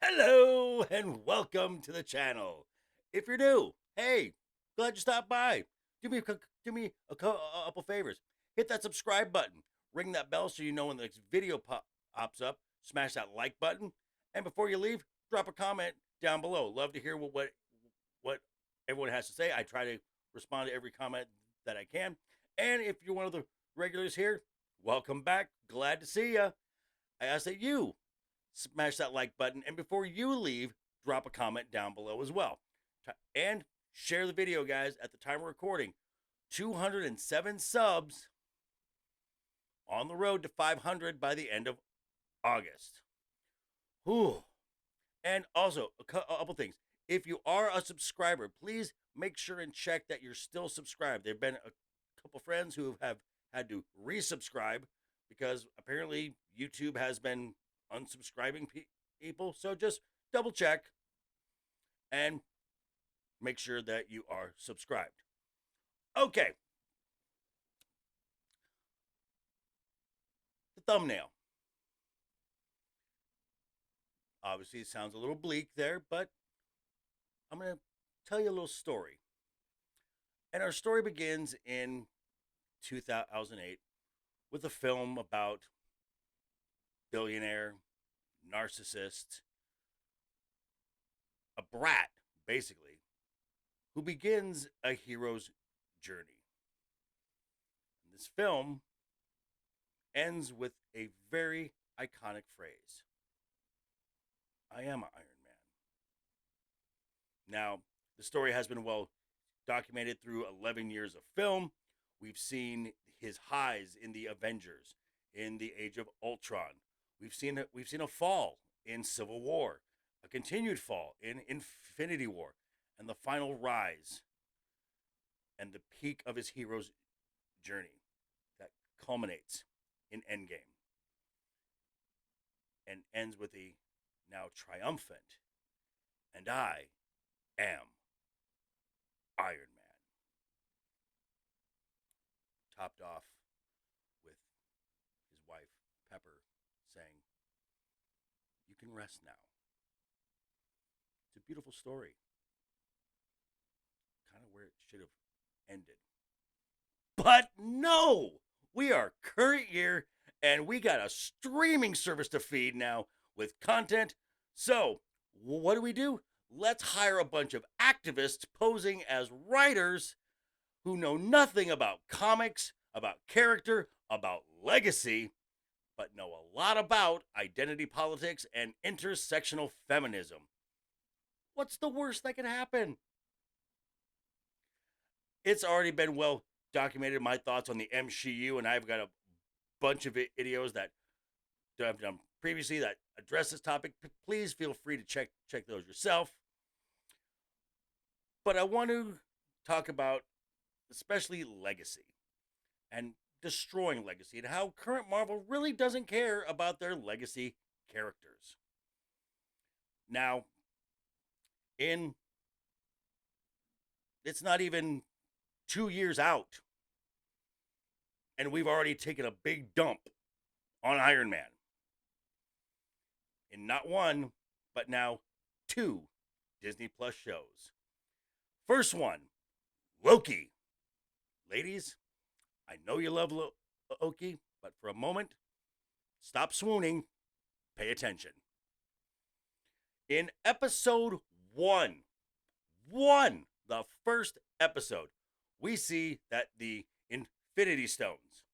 Hello and welcome to the channel. If you're new, hey, glad you stopped by. Do me a couple favors. Hit that subscribe button, ring that bell so you know when the next video pops up. Smash that like button, and before you leave, drop a comment down below. Love to hear what everyone has to say. I try to respond to every comment that I can. And if you're one of the regulars here, welcome back. Glad to see you. I ask that you smash that like button, and before you leave, drop a comment down below as well. And share the video, guys. At the time of recording, 207 subs, on the road to 500 by the end of August. Whew. And also, a couple things. If you are a subscriber, please make sure and check that you're still subscribed. There have been a couple friends who have had to resubscribe because apparently YouTube has been unsubscribing people. So just double check and make sure that you are subscribed. Okay, the thumbnail. Obviously, it sounds a little bleak there, but I'm going to tell you a little story. And our story begins in 2008 with a film about billionaire, narcissist, a brat, basically, who begins a hero's journey. And this film ends with a very iconic phrase: I am Iron Man. Now, the story has been well documented through 11 years of film. We've seen his highs in the Avengers, in the Age of Ultron. We've seen a fall in Civil War, a continued fall in Infinity War, and the final rise and the peak of his hero's journey that culminates in Endgame and ends with a now triumphant, and I am Iron Man, topped off with his wife, Pepper, saying, "You can rest now." It's a beautiful story, kind of where it should have ended. But no, we are current year and we got a streaming service to feed now with content. So, what do? Let's hire a bunch of activists posing as writers who know nothing about comics, about character, about legacy, but know a lot about identity politics and intersectional feminism. What's the worst that can happen? It's already been well documented my thoughts on the MCU, and I've got a bunch of videos that I've done previously that address this topic. Please feel free to check those yourself. But I want to talk about especially legacy and destroying legacy and how current Marvel really doesn't care about their legacy characters. Now, in it's not even 2 years out, and we've already taken a big dump on Iron Man in not one, but now two Disney Plus shows. First one, Loki. Ladies, I know you love Loki, but for a moment, stop swooning, pay attention. In episode the first episode, we see that the Infinity Stones,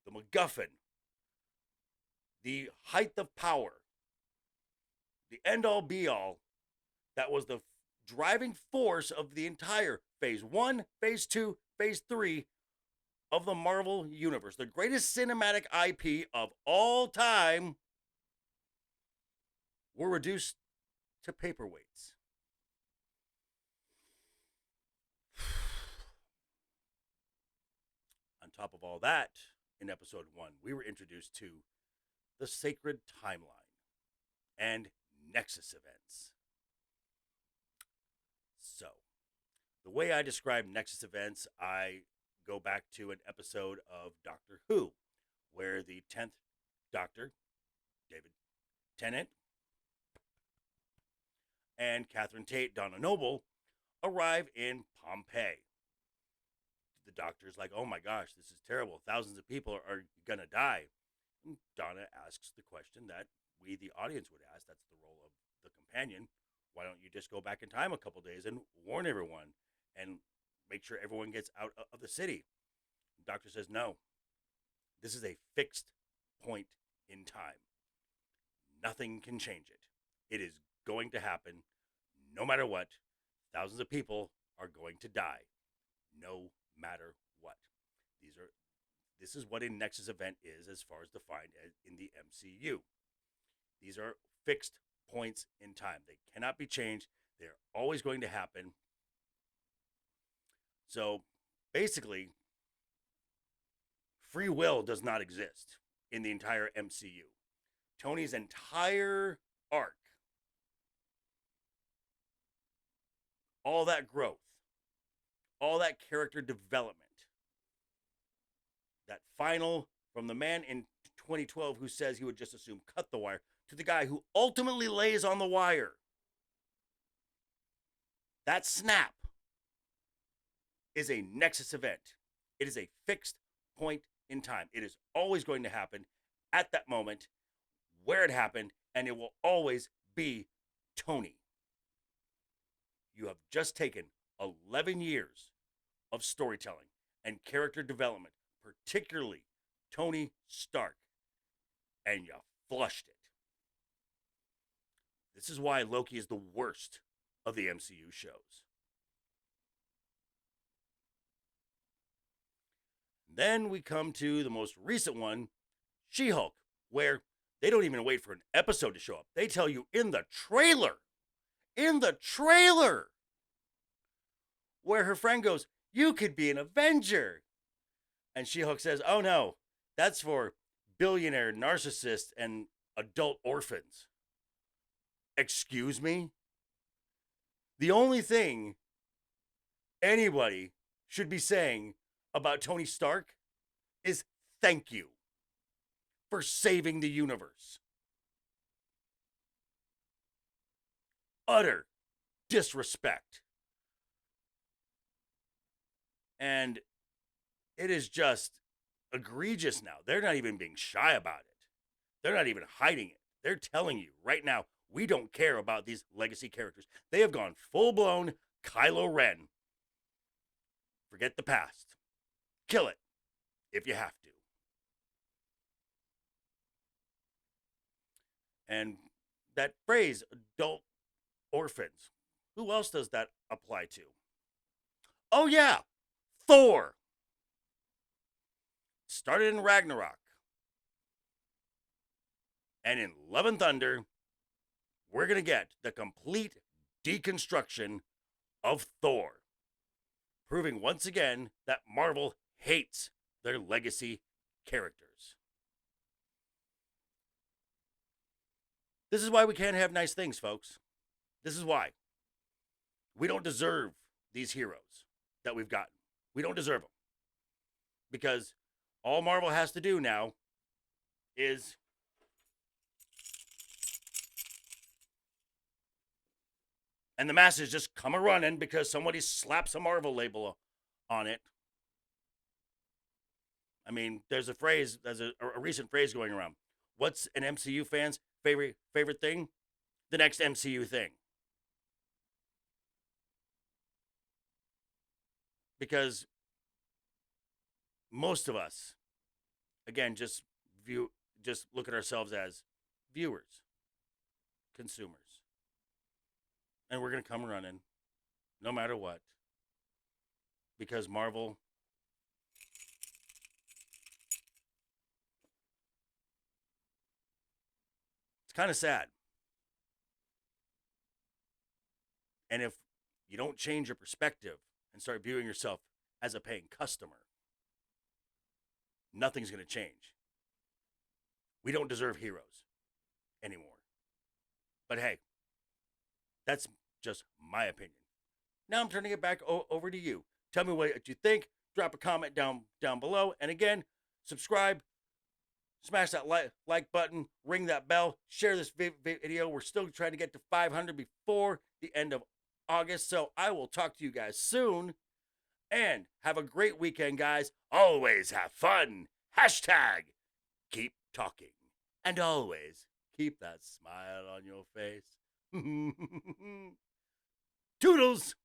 the MacGuffin, the height of power, the end all be all, that was the driving force of the entire phase one, phase two, phase three of the Marvel Universe, the greatest cinematic IP of all time, were reduced to paperweights. On top of all that, in episode one, we were introduced to the sacred timeline and Nexus events. So, the way I describe Nexus events, I go back to an episode of Doctor Who, where the 10th Doctor, David Tennant, and Catherine Tate, Donna Noble, arrive in Pompeii. The doctor's like, oh my gosh, this is terrible. Thousands of people are going to die. And Donna asks the question that we, the audience, would ask. That's the role of the companion. Why don't you just go back in time a couple days and warn everyone and make sure everyone gets out of the city? The doctor says, no, this is a fixed point in time. Nothing can change it. It is going to happen no matter what. Thousands of people are going to die no matter what. This is what a Nexus event is as far as defined in the MCU. These are fixed points in time. They cannot be changed. They're always going to happen. So basically, free will does not exist in the entire MCU. Tony's entire arc, all that growth, all that character development, that final from the man in 2012 who says he would just assume cut the wire to the guy who ultimately lays on the wire. That snap is a Nexus event. It is a fixed point in time. It is always going to happen at that moment, where it happened, and it will always be Tony. You have just taken 11 years of storytelling and character development, particularly Tony Stark, and you flushed it. This is why Loki is the worst of the MCU shows. Then we come to the most recent one, She-Hulk, where they don't even wait for an episode to show up. They tell you in the trailer, where her friend goes, you could be an Avenger. And She-Hulk says, oh no, that's for billionaire narcissists and adult orphans. Excuse me? The only thing anybody should be saying about Tony Stark is thank you for saving the universe. Utter disrespect. And it is just egregious now. They're not even being shy about it. They're not even hiding it. They're telling you right now, we don't care about these legacy characters. They have gone full-blown Kylo Ren. Forget the past. Kill it if you have to. And that phrase, adult orphans, who else does that apply to? Oh yeah, Thor. Started in Ragnarok. And in Love and Thunder, we're going to get the complete deconstruction of Thor, proving once again that Marvel hates their legacy characters. This is why we can't have nice things, folks. This is why. We don't deserve these heroes that we've gotten. We don't deserve them. Because all Marvel has to do now is and the masses just come a-running because somebody slaps a Marvel label on it. I mean, there's a recent phrase going around. What's an MCU fan's favorite thing? The next MCU thing. Because most of us, again, just look at ourselves as viewers, consumers. And we're going to come running no matter what. Because Marvel it's kind of sad. And if you don't change your perspective and start viewing yourself as a paying customer, nothing's going to change. We don't deserve heroes anymore. But hey, that's just my opinion. Now I'm turning it back over to you. Tell me what you think. Drop a comment down below. And again, subscribe Smash that like button, ring that bell, share this video. We're still trying to get to 500 before the end of August. So I will talk to you guys soon. And have a great weekend, guys. Always have fun. Hashtag keep talking. And always keep that smile on your face. Toodles!